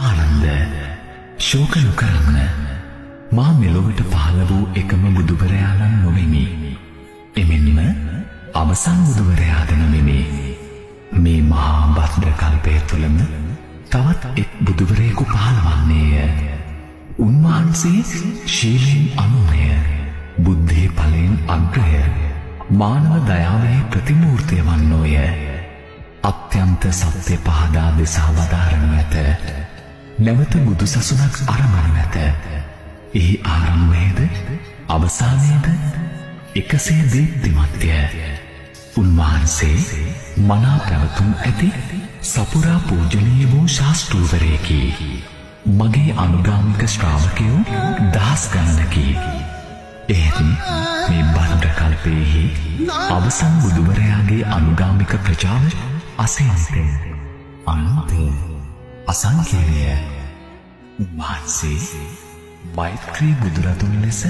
ආනන්ද ශෝක නොකරන්න. මා මෙලොවට පහළ වූ එකම බුදුවරයාණන් නොවෙමි. එමෙන්ම අවසන් බුදුවරයාද නොවෙමි. මේ මහා භද්‍ර කල්පය තුළම තවත් එක් බුදුවරයෙකු පහළ වන්නේය. උන්වහන්සේ ශීලයෙන් අනුමය, බුද්ධියේ ඵලයෙන් අග්‍රය, මානව දයාවේ ප්‍රතිමූර්තිය වන්නෝය. අත්‍යන්ත සත්‍ය පහදා දෙසා වදාරනු ඇත. නැවත බුදු සසුනක් අරඹනු ඇත. එහි ආරම්භයේද අවසානයේද එකසේ දීප්තිමත්ය. උන්වහන්සේ මනා පැවතුම් ඇති සපුරා පූජනීය වූ ශාස්ත්‍රූවරයෙකි. මගේ අනුගාමික ශ්‍රාවකයෝ දහස් ගණනකි. එහෙත් මේ භද්‍ර කල්පයේහි අවසන් බුදුවරයාගේ අනුගාමික ප්‍රජාව අසීමිතය, අනන්තය, අසංඛ්‍යය. උන්වහන්සේ මෛත්‍රී බුදුරදුන් ලෙස